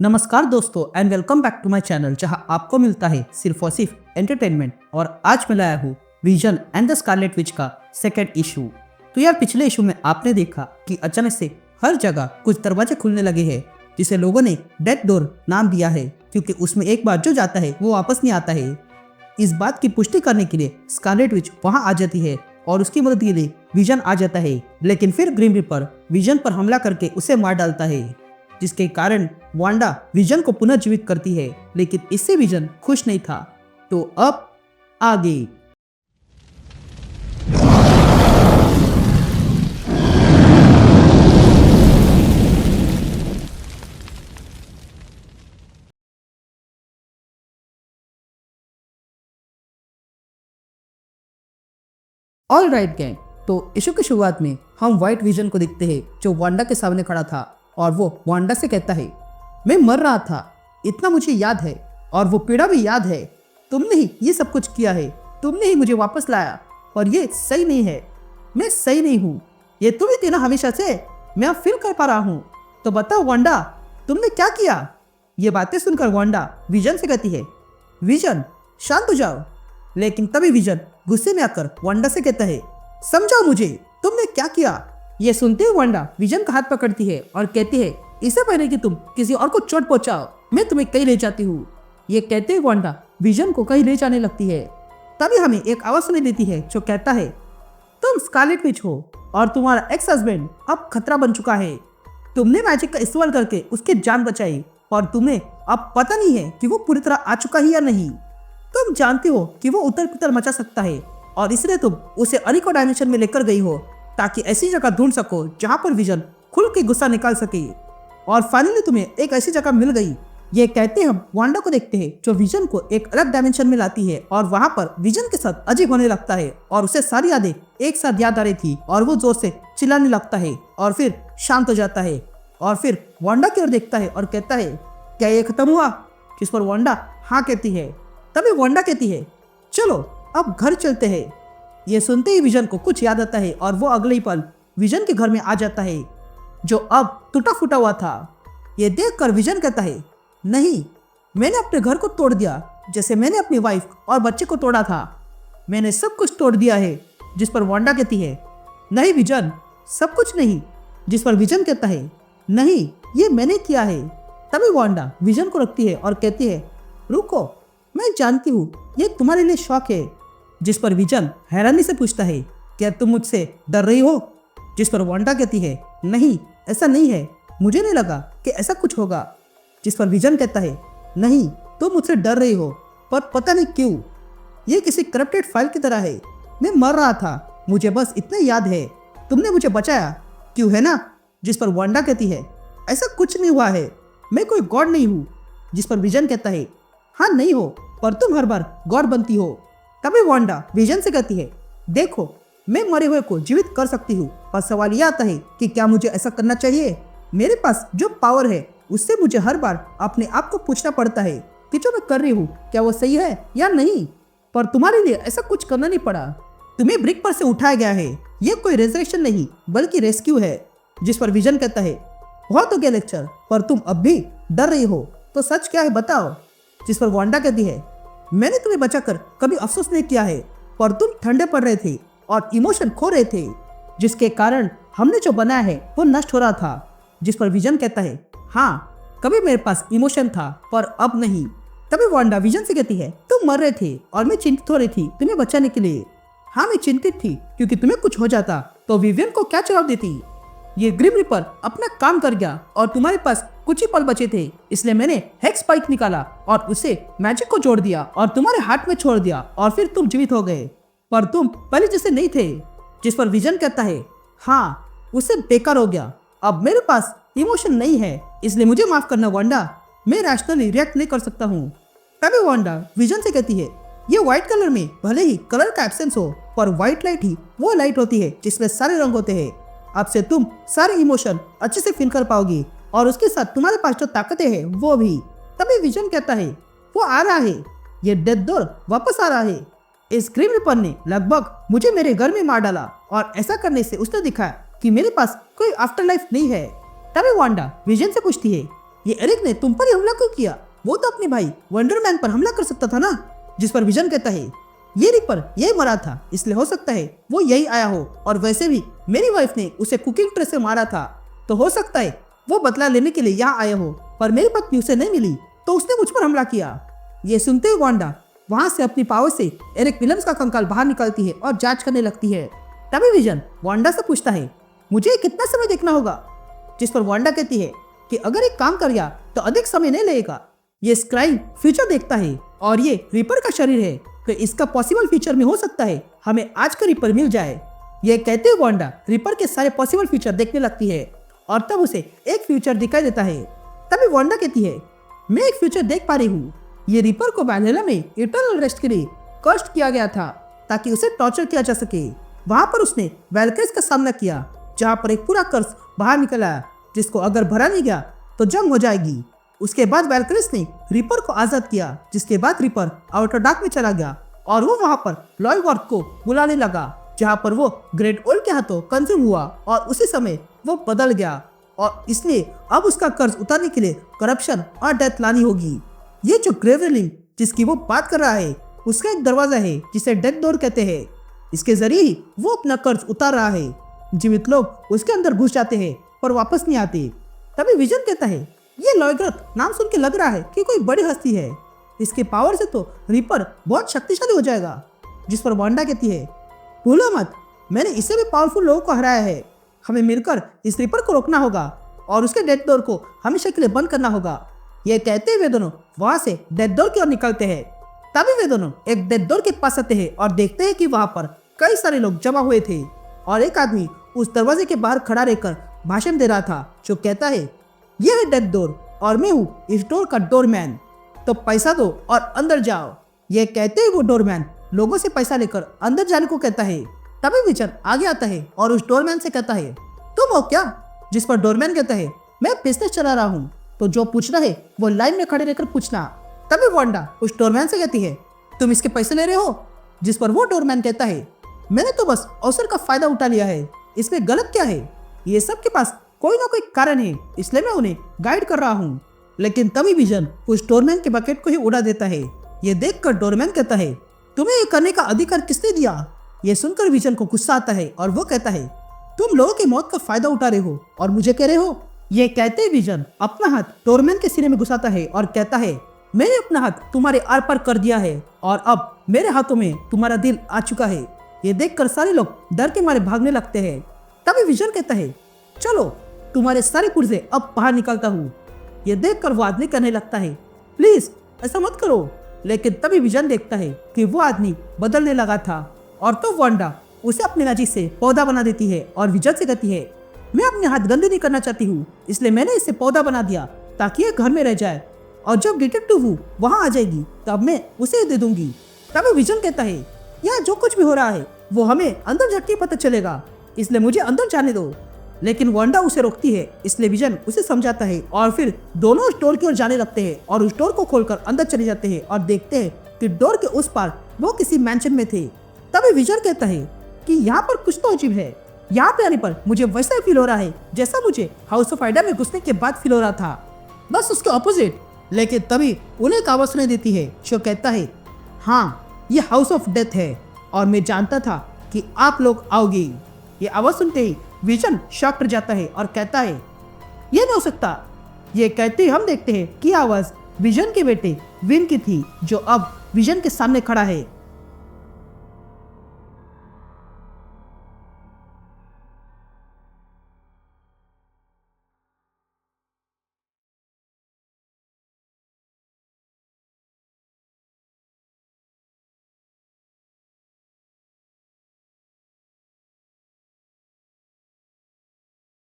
नमस्कार दोस्तों and welcome back to my channel जहां आपको मिलता है सिर्फ और सिर्फ एंटरटेनमेंट। और आज मैं लाया हूँ vision and the Scarlet Witch का सेकंड इशू। तो यार पिछले इशू में आपने देखा कि अचानक से हर जगह कुछ दरवाजे खुलने लगे हैं जिसे लोगों ने डेथ डोर नाम दिया है क्योंकि उसमें एक बार जो जाता है वो वापस नहीं आता है। इस बात की पुष्टि करने के लिए स्कारलेट विच वहां आ जाती है और उसकी मदद के लिए विजन आ जाता है, लेकिन फिर ग्रिम रिपर विजन पर हमला करके उसे मार डालता है जिसके कारण वांडा विजन को पुनर्जीवित करती है, लेकिन इससे विजन खुश नहीं था। तो अब आगे ऑल राइट गैंग। तो इशू की शुरुआत में हम व्हाइट विजन को देखते हैं जो वांडा के सामने खड़ा था और वो वांडा से कहता है, मैं मर रहा था, इतना मुझे याद है और वो पीड़ा भी याद है। तुमने ही ये सब कुछ किया है, तुमने ही मुझे वापस लाया और ये सही नहीं है, मैं सही नहीं हूँ, ये तुम ही थी ना हमेशा से, मैं अब फील कर पा रहा हूँ। तो बताओ वांडा, तुमने क्या किया? ये बातें सुनकर वांडा विजन से कहती है, विजन शांत हो जाओ। लेकिन तभी विजन गुस्से में आकर वांडा से कहता है, समझाओ मुझे, तुमने क्या किया? ये सुनते हुए वांडा विजन का हाथ पकड़ती है और कहती है, इससे पहले कि तुम किसी और को चोट पहुंचाओ मैं तुम्हें कहीं ले जाती हूँ। ये कहते हुए वांडा विजन को कहीं ले जाने लगती है। तभी हमें एक आवाज सुनाई देती है जो कहता है, तुम स्कारलेट विच हो और तुम्हारा एक्स हस्बैंड अब खतरा बन चुका है। तुमने मैजिक का इस्तेमाल करके उसकी जान बचाई और तुम्हें अब पता नहीं है कि वो पूरी तरह आ चुका है या नहीं। तुम जानती हो कि वो उतर पुतर मचा सकता है और इसलिए तुम उसे अरिको डायमेंशन में लेकर गई हो ताकि ऐसी जगह ढूंढ सको जहां पर विजन खुल के गुस्सा निकाल सके। और फाइनली तुम्हें एक ऐसी जगह मिल गई। ये कहते हम वांडा को देखते हैं जो विजन को एक अलग डायमेंशन में लाती है और वहां पर विजन के साथ अजीब होने लगता है और उसे सारी यादें एक साथ याद आ रही थी और वो जोर से चिल्लाने लगता है और फिर शांत हो जाता है और फिर वांडा की ओर देखता है और कहता है, क्या ये खत्म हुआ? जिस पर वांडा हाँ कहती है। तभी वांडा कहती है, चलो अब घर चलते हैं। ये सुनते ही विजन को कुछ याद आता है और वो अगले ही पल विजन के घर में आ जाता है जो अब टूटा फूटा हुआ था। ये देखकर विजन कहता है, नहीं, मैंने अपने घर को तोड़ दिया जैसे मैंने अपनी वाइफ और बच्चे को तोड़ा था। मैंने सब कुछ तोड़ दिया है। जिस पर वांडा कहती है, नहीं विजन, सब कुछ नहीं। जिस पर विजन कहता है, नहीं, ये मैंने किया है। तभी वांडा विजन को रखती है और कहती है, रुको, मैं जानती हूँ ये तुम्हारे लिए शौक है। जिस पर विजन हैरानी से पूछता है, क्या तुम मुझसे डर रही हो? जिस पर वांडा कहती है, नहीं, ऐसा नहीं है, मुझे नहीं लगा कि ऐसा कुछ होगा। जिस पर विजन कहता है, नहीं, तुम मुझसे डर रही हो पर पता नहीं क्यों। ये किसी करप्टेड फाइल की तरह है। मैं मर रहा था, मुझे बस इतना याद है, तुमने मुझे बचाया, क्यों है ना? जिस पर वांडा कहती है, ऐसा कुछ नहीं हुआ है, मैं कोई गॉड नहीं हूँ। जिस पर विजन कहता है, हाँ नहीं हो, पर तुम हर बार गॉड बनती हो। तभी वांडा विजन से कहती है, देखो, मैं मरे हुए को जीवित कर सकती हूँ, पर सवाल यह आता है कि क्या मुझे ऐसा करना चाहिए? मेरे पास जो पावर है उससे मुझे हर बार अपने आप को पूछना पड़ता है कि जो मैं कर रही हूँ क्या वो सही है या नहीं। पर तुम्हारे लिए ऐसा कुछ करना नहीं पड़ा, तुम्हें ब्रिक पर से उठाया गया है, ये कोई रेजरेक्शन नहीं बल्कि रेस्क्यू है। जिस पर विजन कहता है, बहुत हो गया लेक्चर, पर तुम अब भी डर रही हो, तो सच क्या है बताओ। जिस पर वांडा कहती है, मैंने तुम्हें बचाकर कभी अफसोस नहीं किया है, पर तुम ठंडे पड़ रहे थे और इमोशन खो रहे थे, जिसके कारण हमने जो बनाया है वो नष्ट हो रहा था। जिस पर विजन कहता है, हाँ, कभी मेरे पास इमोशन था पर अब नहीं। तभी वांडा विजन से कहती है, तुम मर रहे थे और मैं चिंतित हो रही थी तुम्हें बचाने के लिए। हाँ, मैं चिंतित थी क्योंकि तुम्हें कुछ हो जाता तो विवियन को क्या जवाब देती। ये ग्रिम रिपर अपना काम कर गया और तुम्हारे पास कुछ ही पल बचे थे, इसलिए मैंने हेक्स स्पाइक निकाला और उसे मैजिक को जोड़ दिया और तुम्हारे हाथ में छोड़ दिया और फिर तुम जीवित हो गए, पर तुम पहले जैसे नहीं थे। जिस पर विजन कहता है, हाँ, उसे बेकार हो गया, अब मेरे पास इमोशन नहीं है, इसलिए मुझे माफ करना वांडा, मैं रैशनली रिएक्ट नहीं कर सकता हूँ। तभी वांडा विजन से कहती है, ये व्हाइट कलर में भले ही कलर का एब्सेंस हो, पर व्हाइट लाइट ही वो लाइट होती है जिसमें सारे रंग होते हैं। अब से तुम सारे इमोशन अच्छे से फील कर पाओगी और उसके साथ तुम्हारे पास जो ताकतें हैं वो भी। तभी विजन कहता है, वो आ रहा है, ये डेथ डोर वापस आ रहा है। इस ग्रिम रिपर ने लगभग मुझे मेरे घर में मार डाला और ऐसा करने से उसने दिखाया कि मेरे पास कोई आफ्टर लाइफ नहीं है। तभी वांडा विजन से पूछती है, ये एरिक ने तुम पर ही हमला क्यों किया? वो तो अपने भाई वंडरमैन पर हमला कर सकता था ना। जिस पर विजन कहता है ये रिपर यही मरा था, इसलिए हो सकता है वो यही आया हो, और वैसे भी मेरी वाइफ ने उसे कुकिंग ट्रे से मारा था, तो हो सकता है वो बदला लेने के लिए यहाँ आया हो, पर मेरी पत्नी उसे नहीं मिली तो उसने मुझ पर हमला किया। ये सुनते ही वांडा वहां से अपनी पावर से एरिक विलियम्स का कंकाल बाहर निकालती है और जांच करने लगती है। तभी विजन वांडा से पूछता है मुझे कितना समय देखना होगा? जिस पर वांडा कहती है कि अगर एक काम कर गया तो अधिक समय नहीं लगेगा। ये स्क्राइम फ्यूचर देखता है और ये रिपर का शरीर है, तो इसका पॉसिबल फ्यूचर में हो सकता है हमें आज का रिपर मिल जाए। ये कहते हुए वांडा रिपर के सारे पॉसिबल फ्यूचर देखने लगती है और तब उसे एक फ्यूचर दिखाई देता है। तभी वांडा कहती है मैं एक फ्यूचर देख पा रही हूँ। ये रिपर को वैल्हल्ला में इटर्नल रेस्ट के लिए कष्ट किया गया था ताकि उसे टॉर्चर किया जा सके। वहां पर उसने वैल्क्रिस का सामना किया जहां पर एक पूरा कर्ज बाहर निकल आया जिसको अगर भरा नहीं गया तो जंग हो जाएगी। उसके बाद वैल्क्रिस ने रिपर को आजाद किया, जिसके बाद रिपर आउटर डार्क में चला गया और वो वहां पर लॉयवर्थ को बुलाने लगा जहां पर वो ग्रेट ओल्ड के हाथों कंज्यूम हुआ और उसी समय वो बदल गया और इसलिए अब उसका कर्ज उतारने के लिए करप्शन और डेथ लानी होगी। ये जो ग्रेवलिंग जिसकी वो बात कर रहा है उसका एक दरवाजा है जिसे डेथ डोर कहते हैं। इसके जरिए ही वो अपना कर्ज उतार रहा है। जीवित लोग उसके अंदर घुस जाते हैं पर वापस नहीं आते। तभी विजन कहता है ये लॉयग्रथ नाम सुन के लग रहा है कि कोई बड़ी हस्ती है, इसके पावर से तो रिपर बहुत शक्तिशाली हो जाएगा। जिस पर वांडा कहती है भूलो मत, मैंने इससे भी पावरफुल लोगों को हराया है। हमें मिलकर इस रिपर को रोकना होगा और उसके डेथ डोर को हमेशा के लिए बंद करना होगा। ये कहते हुए दोनों वहां से डेथ डोर की ओर निकलते हैं। तभी वे दोनों एक डेथ डोर के पास आते हैं और देखते हैं कि वहां पर कई सारे लोग जमा हुए थे और एक आदमी उस दरवाजे के बाहर खड़ा रहकर भाषण दे रहा था जो कहता है यह है डेथ डोर और मैं हूँ इस डोर का डोरमैन, तो पैसा दो और अंदर जाओ। ये कहते ही वो डोरमैन लोगों से पैसा लेकर अंदर जाने को कहता है। तभी विजन आगे आता है और उस डोरमैन से कहता है तुम हो क्या? जिस पर डोरमैन कहता है मैं बिजनेस चला रहा हूँ, तो जो पूछना है वो लाइन में खड़े रहकर पूछना। तभी वांडा उस डोरमैन से कहती है तुम इसके पैसे ले रहे हो? जिस पर वो डोरमैन कहता है मैंने तो बस अवसर का फायदा उठा लिया है, इसमें गलत क्या है? ये सब के पास कोई ना कोई कारण है, इसलिए मैं उन्हें गाइड कर रहा हूँ। लेकिन तभी विजन उस डोरमैन के बकेट को ही उड़ा देता है। ये देखकर डोरमैन कहता है तुम्हें ये करने का अधिकार किसने दिया? ये सुनकर विजन को गुस्सा आता है और वो कहता है तुम लोगों की मौत का फायदा उठा रहे हो और मुझे कह रहे हो? ये कहते ही विजन अपना हाथ डोरमैन के सीने में घुसाता है और कहता है मैंने अपना हाथ तुम्हारे आर पार कर दिया है और अब मेरे हाथों में तुम्हारा दिल आ चुका है। ये देखकर सारे लोग डर के मारे भागने लगते हैं। तभी विजन कहता है चलो तुम्हारे सारे पुर्जे अब बाहर निकलता हूँ। ये देखकर वो आदमी कहने लगता है प्लीज ऐसा मत करो। लेकिन तभी विजन देखता है कि वो आदमी बदलने लगा था और तो वांडा उसे अपने मैजिक से पौधा बना देती है और विजन से कहती है मैं अपने हाथ गंदे नहीं करना चाहती हूँ, इसलिए मैंने इसे पौधा बना दिया ताकि ये घर में रह जाए और जब डिटेक्टिव हूँ वहाँ आ जाएगी तब मैं उसे दे दूंगी। तभी विजन कहता है यहाँ जो कुछ भी हो रहा है वो हमें अंदर जाके पता चलेगा, इसलिए मुझे अंदर जाने दो। लेकिन वांडा उसे रोकती है, इसलिए विजन उसे समझाता है और फिर दोनों उस डोर की ओर जाने लगते हैं और उस डोर को खोलकर अंदर चले जाते हैं और देखते हैं कि डोर के उस पार वो किसी मैंशन में थे। तभी विजन कहता है कि यहाँ पर कुछ तो अजीब है। यहाँ पे आने पर मुझे वैसा ही फील हो रहा है जैसा मुझे हाउस ऑफ आइडा में घुसने के बाद फील हो रहा था, बस उसके ऑपोजिट। लेकिन तभी उन्हें एक आवाज सुनाई देती है जो कहता है हाँ ये हाउस ऑफ डेथ है और मैं जानता था कि आप लोग आओगे। ये आवाज सुनते ही विजन शॉक कर जाता है और कहता है ये नहीं हो सकता। ये कहते ही हम देखते हैं कि आवाज विजन के बेटे विन की थी जो अब विजन के सामने खड़ा है।